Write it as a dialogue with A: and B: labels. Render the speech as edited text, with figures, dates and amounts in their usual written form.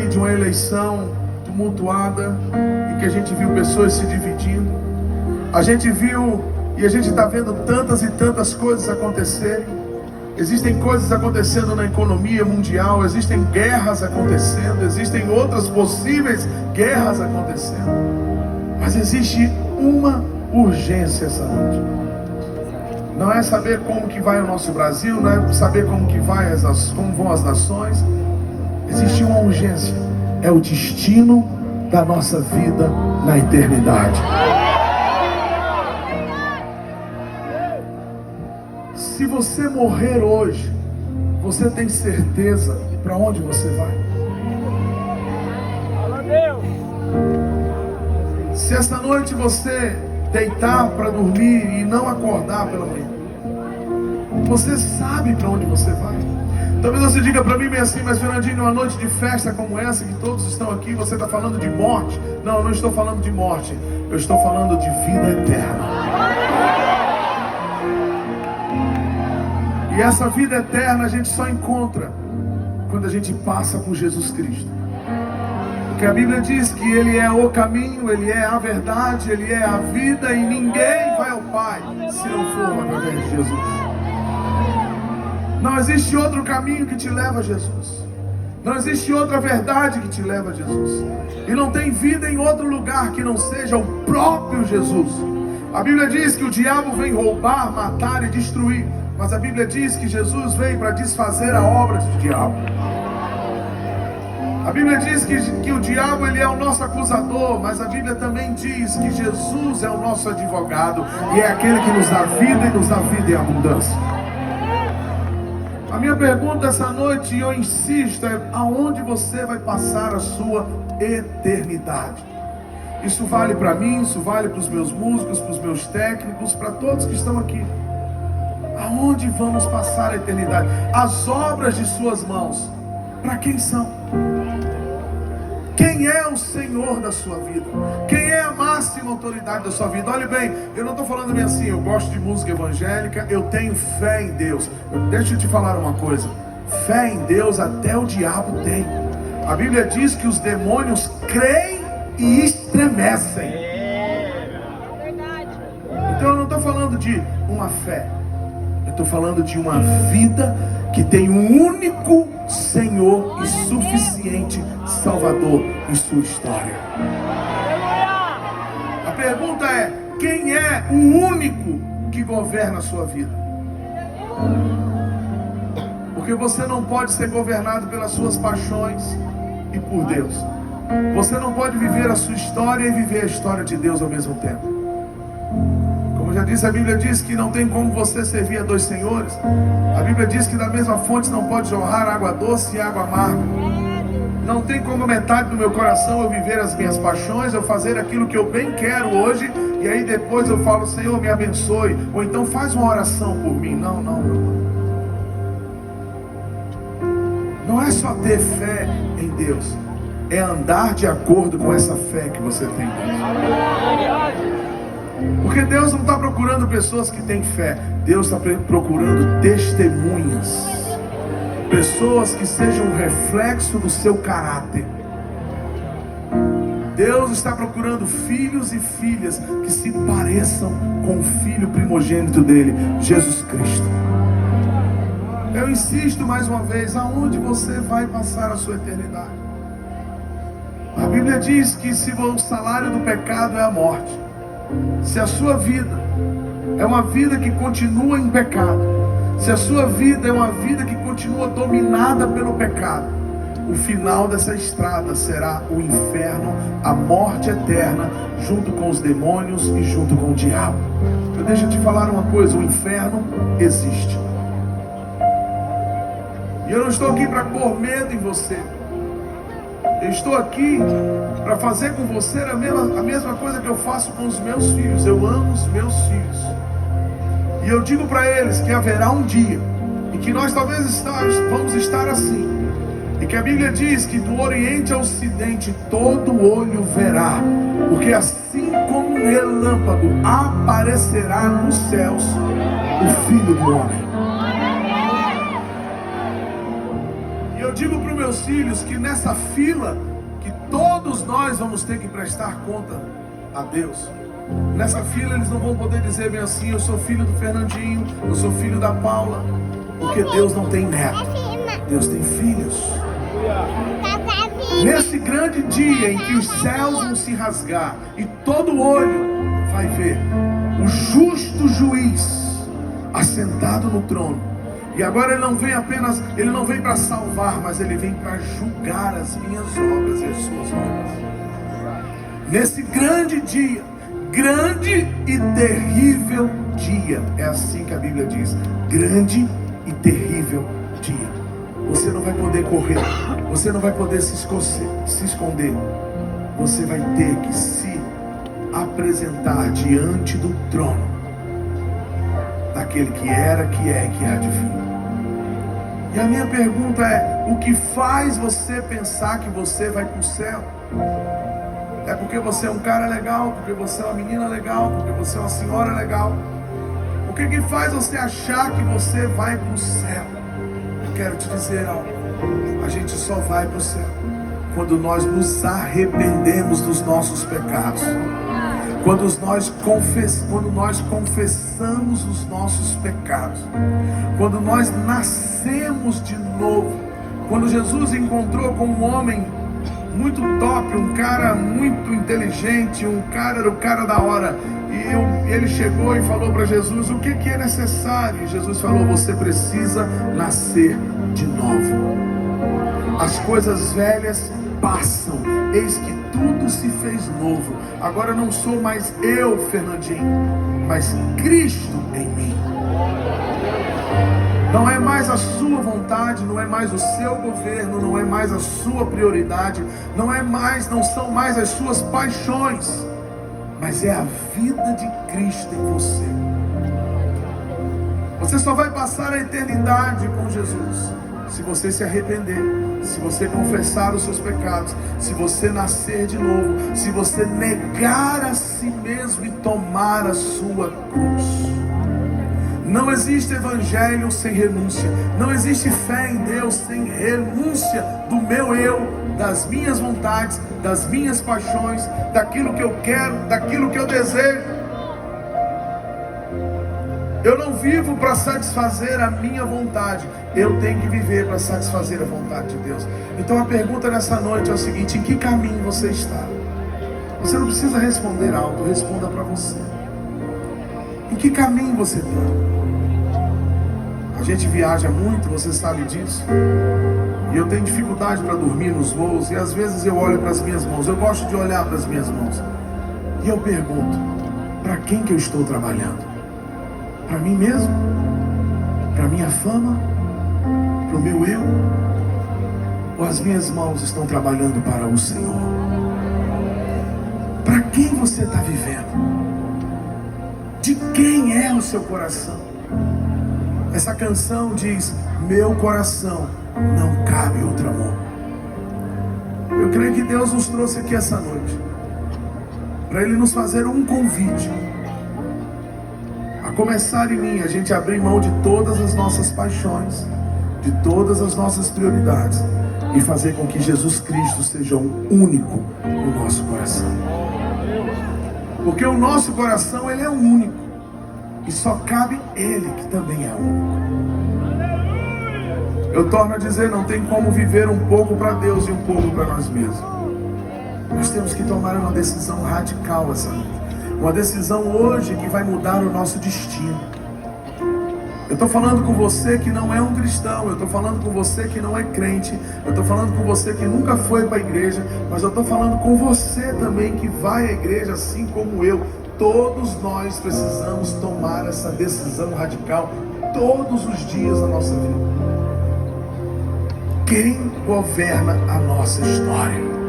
A: sair de uma eleição tumultuada, em que a gente viu pessoas se dividindo. A gente viu e a gente está vendo tantas e tantas coisas acontecerem. Existem coisas acontecendo na economia mundial, existem guerras acontecendo, existem outras possíveis guerras acontecendo. Mas existe uma urgência essa noite. Não é saber como que vai o nosso Brasil, não é saber como vão as nações. Existe uma urgência, é o destino da nossa vida na eternidade. Se você morrer hoje, você tem certeza para onde você vai? Se esta noite você deitar para dormir e não acordar pela manhã, você sabe para onde você vai? Talvez você diga para mim bem assim: mas Fernandinho, uma noite de festa como essa, que todos estão aqui, você está falando de morte? Não, eu não estou falando de morte, eu estou falando de vida eterna. E essa vida eterna a gente só encontra quando a gente passa por Jesus Cristo. Porque a Bíblia diz que Ele é o caminho, Ele é a verdade, Ele é a vida, e ninguém vai ao Pai se não for através de Jesus. Não existe outro caminho que te leva a Jesus. Não existe outra verdade que te leva a Jesus. E não tem vida em outro lugar que não seja o próprio Jesus. A Bíblia diz que o diabo vem roubar, matar e destruir. Mas a Bíblia diz que Jesus veio para desfazer a obra do diabo. A Bíblia diz que o diabo ele é o nosso acusador, mas a Bíblia também diz que Jesus é o nosso advogado e é aquele que nos dá vida e nos dá vida em abundância. A minha pergunta essa noite, e eu insisto, é: aonde você vai passar a sua eternidade? Isso vale para mim, isso vale para os meus músicos, para os meus técnicos, para todos que estão aqui. Aonde vamos passar a eternidade? As obras de suas mãos, para quem são? Quem é o Senhor da sua vida? Quem é a máxima autoridade da sua vida? Olhe bem, eu não estou falando bem assim: eu gosto de música evangélica, eu tenho fé em Deus. Deixa eu te falar uma coisa: fé em Deus até o diabo tem. A Bíblia diz que os demônios creem e estremecem. Então eu não estou falando de uma fé, eu estou falando de uma vida que tem um único Senhor e suficiente Salvador em sua história. A pergunta é: quem é o único que governa a sua vida? Porque você não pode ser governado pelas suas paixões e por Deus. Você não pode viver a sua história e viver a história de Deus ao mesmo tempo. Como já disse, a Bíblia diz que não tem como você servir a dois senhores. A Bíblia diz que da mesma fonte não pode jorrar água doce e água amarga. Não tem como metade do meu coração eu viver as minhas paixões, eu fazer aquilo que eu bem quero hoje, e aí depois eu falo: Senhor, me abençoe, ou então faz uma oração por mim. Não, não, não. Não é só ter fé em Deus, é andar de acordo com essa fé que você tem em Deus. Porque Deus não está procurando pessoas que têm fé, Deus está procurando testemunhas, pessoas que sejam um reflexo do seu caráter. Deus está procurando filhos e filhas que se pareçam com o Filho primogênito dele, Jesus Cristo. Eu insisto mais uma vez: aonde você vai passar a sua eternidade? A Bíblia diz que se o salário do pecado é a morte, se a sua vida é uma vida que continua em pecado, se a sua vida é uma vida que continua dominada pelo pecado, o final dessa estrada será o inferno, a morte eterna, junto com os demônios e junto com o diabo. Deixa eu te falar uma coisa: o inferno existe. E eu não estou aqui para pôr medo em você. Eu estou aqui para fazer com você a mesma coisa que eu faço com os meus filhos. Eu amo os meus filhos. E eu digo para eles que haverá um dia em que nós talvez vamos estar assim. E que a Bíblia diz que do Oriente ao Ocidente todo olho verá. Porque assim como um relâmpago aparecerá nos céus o Filho do Homem. Eu digo para os meus filhos que nessa fila, que todos nós vamos ter que prestar conta a Deus. Nessa fila eles não vão poder dizer bem assim: eu sou filho do Fernandinho, eu sou filho da Paula, porque Deus não tem neto, Deus tem filhos. Nesse grande dia em que os céus vão se rasgar e todo olho vai ver o justo juiz assentado no trono. E agora ele não vem para salvar, mas ele vem para julgar as minhas obras e as suas obras. Nesse grande dia, grande e terrível dia, é assim que a Bíblia diz: grande e terrível dia. Você não vai poder correr, você não vai poder se esconder, você vai ter que se apresentar diante do trono daquele que era, que é e que há de vir. E a minha pergunta é: o que faz você pensar que você vai para o céu? É porque você é um cara legal, porque você é uma menina legal, porque você é uma senhora legal? O que faz você achar que você vai para o céu? Eu quero te dizer algo: a gente só vai para o céu quando nós nos arrependemos dos nossos pecados. Quando nós confessamos os nossos pecados, quando nós nascemos de novo, quando Jesus encontrou com um homem muito top, um cara muito inteligente, era o cara da hora, e ele chegou e falou para Jesus: o que é necessário? E Jesus falou: você precisa nascer de novo. As coisas velhas passam, eis que tudo se fez novo. Agora não sou mais eu, Fernandinho, mas Cristo em mim. Não é mais a sua vontade, não é mais o seu governo, não é mais a sua prioridade, não são mais as suas paixões, mas é a vida de Cristo em você. Você só vai passar a eternidade com Jesus se você se arrepender, se você confessar os seus pecados, se você nascer de novo, se você negar a si mesmo e tomar a sua cruz. Não existe evangelho sem renúncia. Não existe fé em Deus sem renúncia do meu eu, das minhas vontades, das minhas paixões, daquilo que eu quero, daquilo que eu desejo. Eu não vivo para satisfazer a minha vontade, eu tenho que viver para satisfazer a vontade de Deus. Então a pergunta nessa noite é o seguinte: em que caminho você está? Você não precisa responder alto, responda para você. Em que caminho você está? A gente viaja muito, você sabe disso, e eu tenho dificuldade para dormir nos voos, e às vezes eu olho para as minhas mãos. Eu gosto de olhar para as minhas mãos, e eu pergunto: para quem que eu estou trabalhando? Para mim mesmo? Para minha fama? Para o meu eu? Ou as minhas mãos estão trabalhando para o Senhor? Para quem você está vivendo? De quem é o seu coração? Essa canção diz: meu coração não cabe outro amor. Eu creio que Deus nos trouxe aqui essa noite para Ele nos fazer um convite. A começar em mim, a gente abrir mão de todas as nossas paixões, de todas as nossas prioridades, e fazer com que Jesus Cristo seja o único no nosso coração. Porque o nosso coração, ele é único, e só cabe Ele, que também é único. Eu torno a dizer: não tem como viver um pouco para Deus e um pouco para nós mesmos. Nós temos que tomar uma decisão radical essa noite. Uma decisão hoje que vai mudar o nosso destino. Eu estou falando com você que não é um cristão, eu estou falando com você que não é crente, eu estou falando com você que nunca foi para a igreja, mas eu estou falando com você também que vai à igreja assim como eu. Todos nós precisamos tomar essa decisão radical todos os dias da nossa vida. Quem governa a nossa história?